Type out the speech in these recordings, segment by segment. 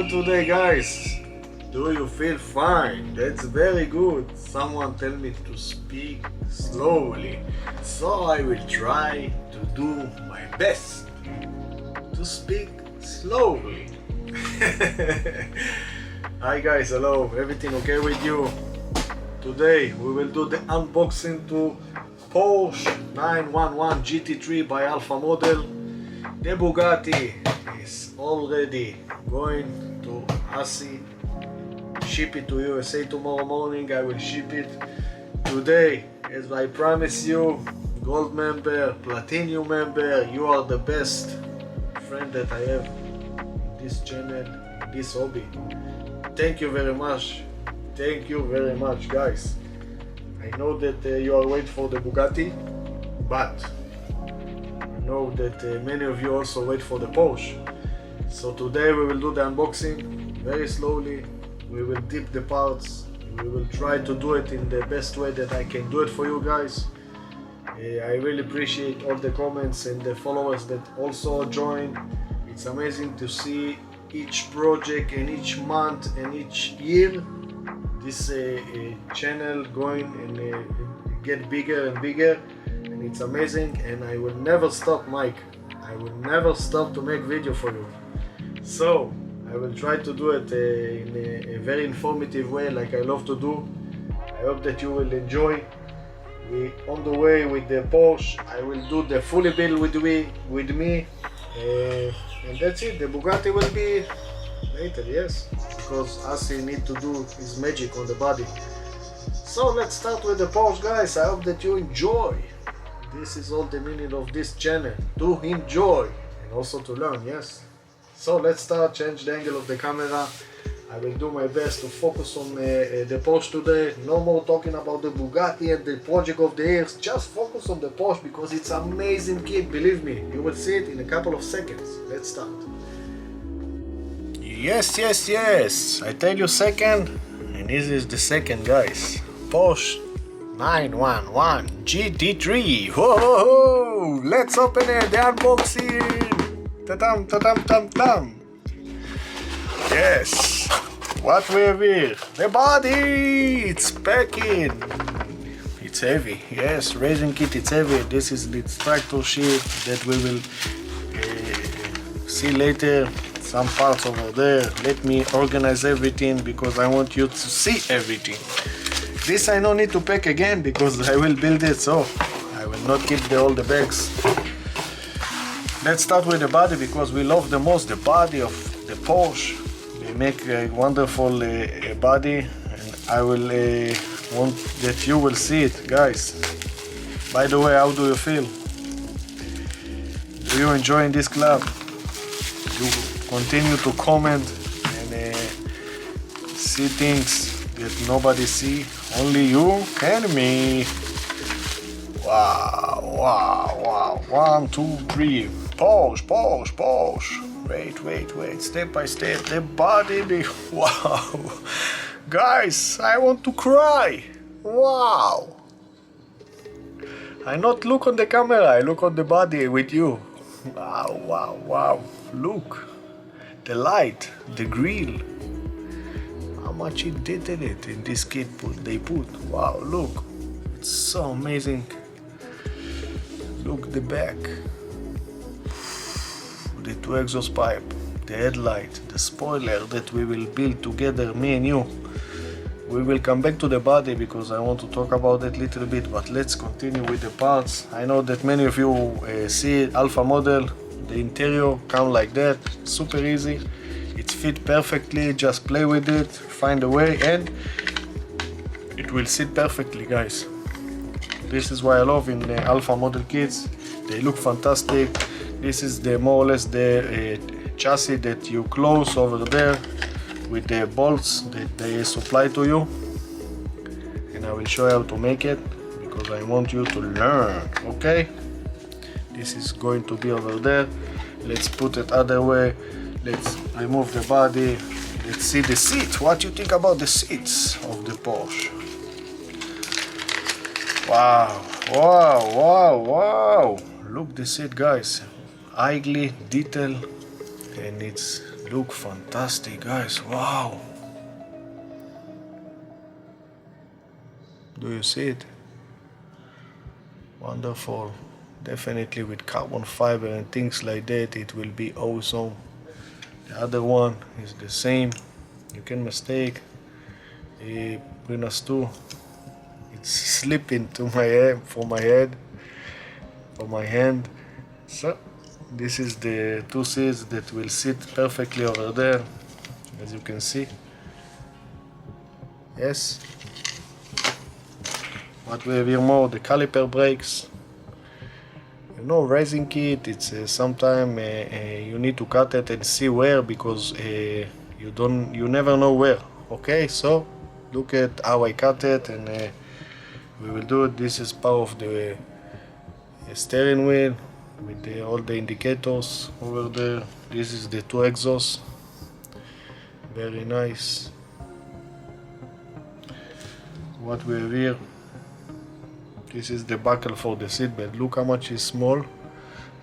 fun today, guys? Do you feel fine? That's very good. Someone tell me to speak slowly, so I will try to do my best to speak slowly. Hi guys, hello, everything okay with you? Today we will do the unboxing to Porsche 911 GT3 by Alpha model. The Bugatti is already going to Asi. Ship it to USA tomorrow morning. I will ship it today, as I promise you. Gold member, platinum member, you are the best friend that I have in this channel, in this hobby. Thank you very much. Thank you very much, guys. I know that you are waiting for the Bugatti, but I know that many of you also wait for the Porsche. So today we will do the unboxing very slowly. We will dip the parts. We will try to do it in the best way that I can do it for you guys. I really appreciate all the comments and the followers that also join. It's amazing to see each project and each month and each year this channel going and get bigger and bigger, and it's amazing. And I will never stop, Mike. I will never stop to make video for you. So I will try to do it in a very informative way, like I love to do. I hope that you will enjoy. We on the way with the Porsche. I will do the fully build with me, and that's it. The Bugatti will be later, yes, because Asi need to do his magic on the body. So let's start with the Porsche, guys. I hope that you enjoy. This is all the meaning of this channel, to enjoy and also to learn, yes. So let's start. Change the angle of the camera. I will do my best to focus on the Porsche today. No more talking about the Bugatti and the project of the years. Just focus on the Porsche because it's an amazing kit. Believe me, you will see it in a couple of seconds. Let's start. Yes. I tell you second, and this is the second, guys. Porsche 911 GT3. Whoa! Let's open it. The unboxing. Ta-dam. Yes, what we have here? The body! It's packing! It's heavy, yes, racing kit, it's heavy. This is the tractor sheet that we will see later. Some parts over there. Let me organize everything because I want you to see everything. This I don't need to pack again because I will build it, so I will not keep all the bags. Let's start with the body because we love the most the body of the Porsche. They make a wonderful body, and I will want that you will see it, guys. By the way, how do you feel? Do you enjoy in this club? You continue to comment and see things that nobody see, only you and me. Wow. 1, 2, 3. Porsche. Wait. Step by step. The body. Wow. Guys, I want to cry. Wow. I not look on the camera. I look on the body with you. Wow. Look. The light. The grill. How much it did in it in this kit they put. Wow, look. It's so amazing. Look the back. The 2 exhaust pipe, the headlight, the spoiler that we will build together, me and you. We will come back to the body because I want to talk about it a little bit, but let's continue with the parts. I know that many of you see Alpha model, the interior come like that, super easy. It fit perfectly, just play with it, find a way, and it will sit perfectly, guys. This is why I love in the Alpha model kits. They look fantastic. This is the more or less the chassis that you close over there with the bolts that they supply to you, and I will show you how to make it because I want you to learn. Okay, this is going to be over there. Let's put it other way. Let's remove the body. Let's see the seat. What do you think about the seats of the Porsche? Wow. Look the seat, guys. Ugly detail, and it's look fantastic, guys. Wow. Do you see it? Wonderful. Definitely with carbon fiber and things like that, it will be awesome. The other one is the same. You can mistake. Bring us too. It's slipping to my head, from my head, from my hand. So this is the two seats that will sit perfectly over there, as you can see. Yes. What we have here more, the caliper brakes. You know, racing kit, it's sometime you need to cut it and see where, because you never know where. Okay, so look at how I cut it, and we will do it. This is part of the steering wheel with all the indicators over there. This is the two exhausts. Very nice. What we have here, this is the buckle for the seatbelt. Look how much is small.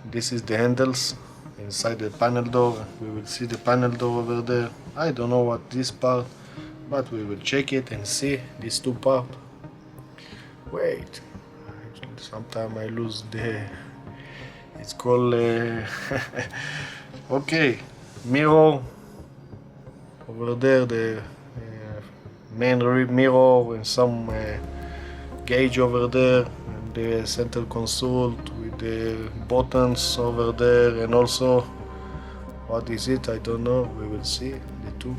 This is the handles inside the panel door. We will see the panel door over there. I don't know what this part, but we will check it and see these two parts. Wait, sometimes I lose the, it's called okay, mirror over there, the main rear mirror, and some gauge over there, and the center console with the buttons over there, and also what is it, I don't know. We will see the two.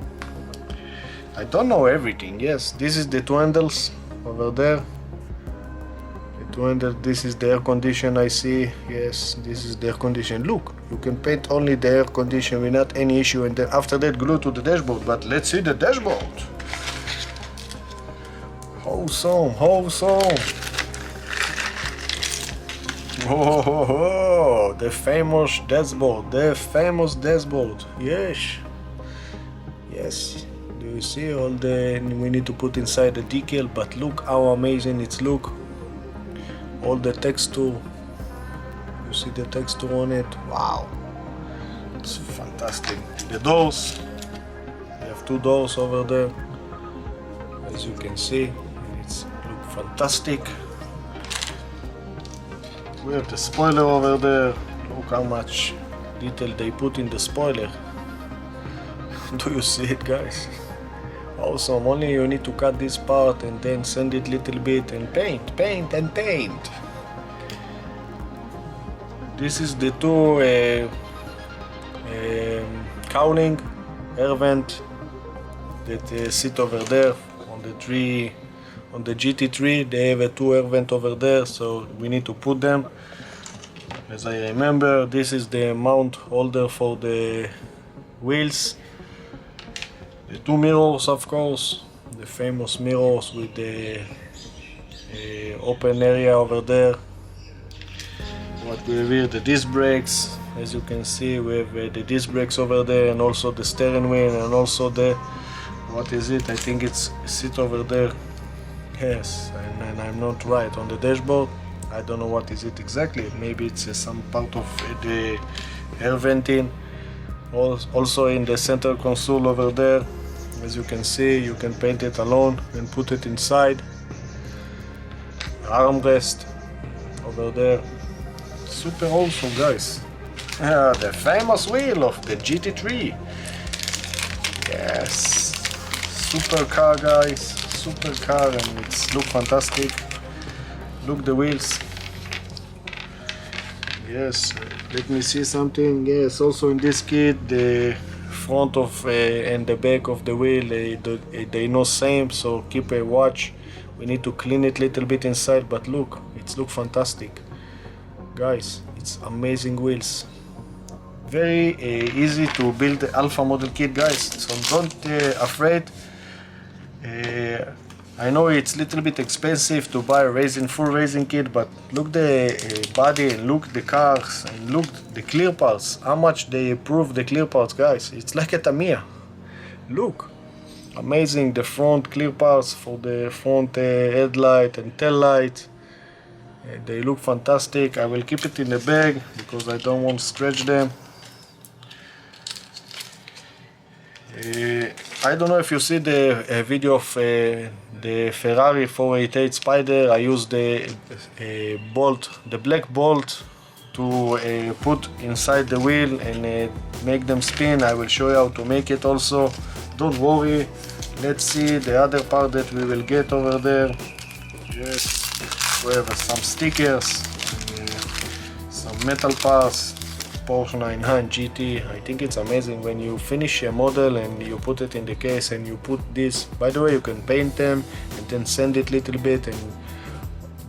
I don't know everything. Yes, this is the two handles over there. This is the air condition, I see. Yes, this is the air condition. Look, you can paint only the air condition without any issue, and then after that glue to the dashboard. But let's see the dashboard. Awesome, awesome. Oh, the famous dashboard, yes. Yes, do you see all the, we need to put inside the decal, but look how amazing it's look. All the texture, you see the texture on it. Wow, it's fantastic. The doors, we have two doors over there, as you can see. It's look fantastic. We have the spoiler over there. Look how much detail they put in the spoiler. Do you see it, guys? Awesome. Only you need to cut this part and then sand it little bit and paint. This is the two cowling air vent that sit over there on the GT3. They have a two air vent over there, so we need to put them. As I remember, this is the mount holder for the wheels. The two mirrors, of course, the famous mirrors with the open area over there. What we have here, the disc brakes. As you can see, we have the disc brakes over there, and also the steering wheel, and also the, what is it? I think it's sit over there. Yes, and I'm not right on the dashboard. I don't know what is it exactly. Maybe it's some part of the air venting. Also in the center console over there, as you can see, you can paint it alone and put it inside. Armrest over there. Super awesome, guys. The famous wheel of the GT3. Yes, super car, guys. Super car, and it's look fantastic. Look the wheels. Yes, let me see something. Yes, also in this kit, the front of and the back of the wheel, they know same, so keep a watch. We need to clean it a little bit inside, but look, it's look fantastic, guys. It's amazing wheels. Very easy to build the alpha model kit, guys, so don't afraid. I know it's a little bit expensive to buy a full racing kit, but look the body, and look the cars, and look the clear parts, how much they improve the clear parts, guys. It's like a Tamiya. Look, amazing, the front clear parts for the front headlight and tail light. They look fantastic. I will keep it in the bag because I don't want to scratch them. I don't know if you see the video of the Ferrari 488 Spider. I used the bolt, the black bolt, to put inside the wheel and make them spin. I will show you how to make it also. Don't worry. Let's see the other part that we will get over there. Yes, we have some stickers, some metal parts. Porsche 911 GT. I think it's amazing when you finish a model and you put it in the case and you put this. By the way, you can paint them and then sand it a little bit and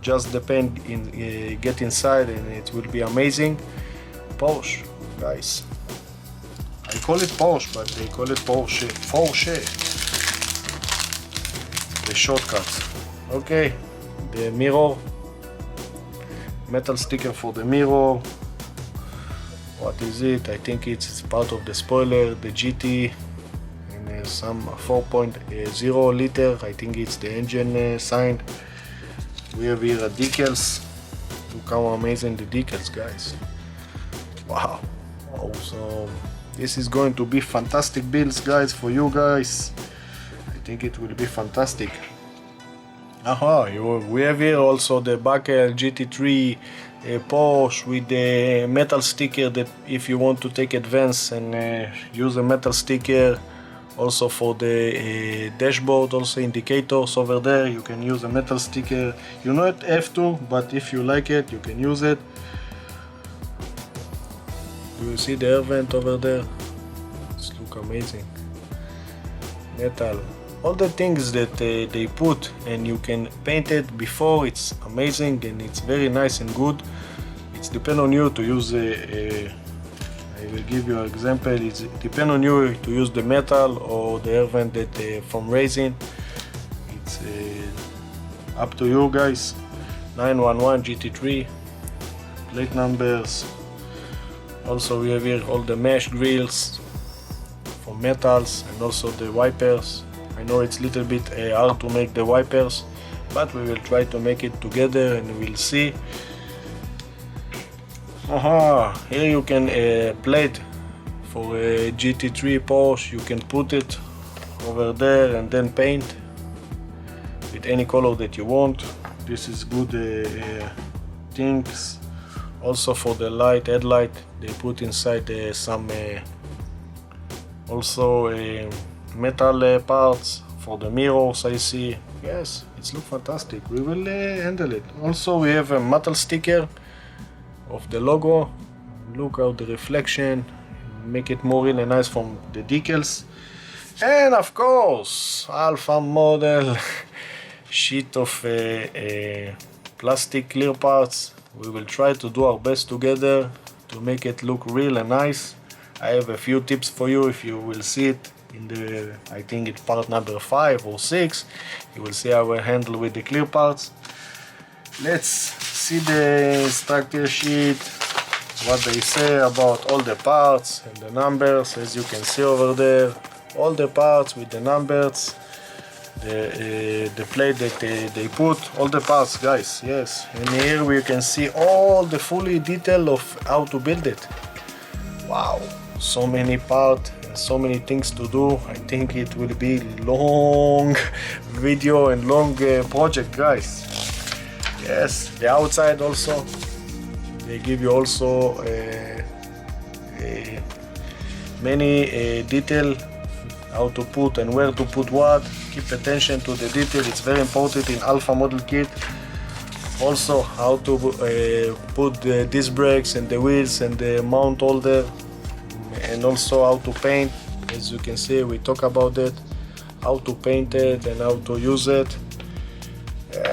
just the paint get inside and it will be amazing. Porsche, guys. I call it Porsche, but they call it Porsche. Porsche. The shortcuts. Okay, the mirror. Metal sticker for the mirror. What is it? I think it's part of the spoiler, the GT, and some 4.0 liter. I think it's the engine sign. We have here decals. Look how amazing the decals, guys. Wow. Awesome. This is going to be fantastic builds, guys, for you guys. I think it will be fantastic. We have here also the Buckle GT3 Porsche with the metal sticker, that if you want to take advance and use a metal sticker. Also for the dashboard, also indicators over there, you can use a metal sticker. You not have to, but if you like it, you can use it. Do you see the air vent over there? It's look amazing. Metal. All the things that they put and you can paint it before, it's amazing and it's very nice and good. It's depend on you to use I will give you an example. It depends on you to use the metal or the air vent that from resin. It's up to you, guys. 911 GT3 plate numbers. Also we have here all the mesh grills for metals and also the wipers. I know it's a little bit hard to make the wipers, but we will try to make it together and we'll see. Here you can plate for a GT3 Porsche. You can put it over there and then paint with any color that you want. This is good things. Also for the light, headlight, they put inside some also metal parts for the mirrors. I see. Yes, it looks fantastic. We will handle it. Also we have a metal sticker of the logo. Look at the reflection, make it more really nice from the decals. And of course, Alpha model sheet of plastic clear parts. We will try to do our best together to make it look real and nice. I have a few tips for you. If you will see it in the, I think it's part number 5 or 6, you will see how I handle with the clear parts. Let's see the instructor sheet, what they say about all the parts and the numbers. As you can see over there, all the parts with the numbers, the plate that they put, all the parts, guys. Yes, and here we can see all the fully detail of how to build it. Wow, so many parts and so many things to do. I think it will be long video and long project, guys. Yes, the outside also, they give you also many detail, how to put and where to put what. Keep attention to the detail, it's very important in Alpha model kit. Also how to put the disc brakes and the wheels and the mount holder, and also how to paint. As you can see, we talk about it, how to paint it and how to use it.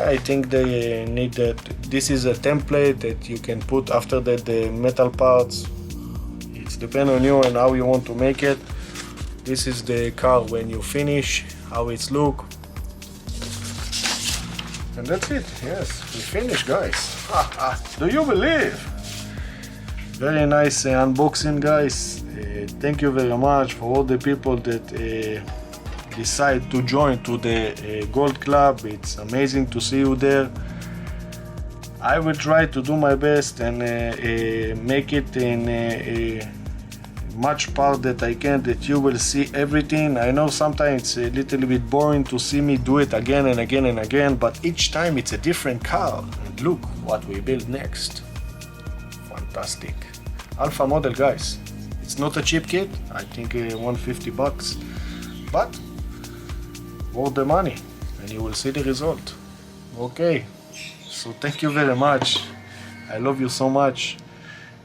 I think they need that. This is a template that you can put after that the metal parts. It's depend on you and how you want to make it. This is the car when you finish, how it's look. And that's it. Yes, we finished, guys. Do you believe? Very nice unboxing, guys. Thank you very much for all the people that decide to join to the Gold Club. It's amazing to see you there. I will try to do my best and make it in much part that I can, that you will see everything. I know sometimes it's a little bit boring to see me do it again and again and again, but each time it's a different car. And look what we build next. Fantastic. Alpha model, guys. It's not a cheap kit. I think $150, but worth the money, and you will see the result. Okay, so thank you very much. I love you so much,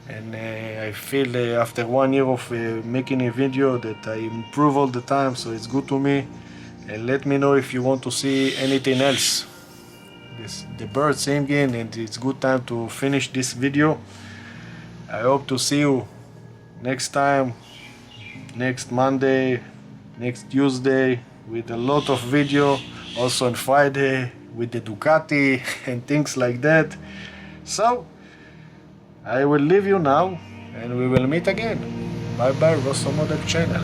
and I feel after 1 year of making a video that I improve all the time, so it's good to me. And let me know if you want to see anything else. The bird singing, and it's good time to finish this video. I hope to see you next time, next Monday, next Tuesday, with a lot of video, also on Friday with the Ducati and things like that. So I will leave you now, and we will meet again. Bye bye, Rosso Model channel.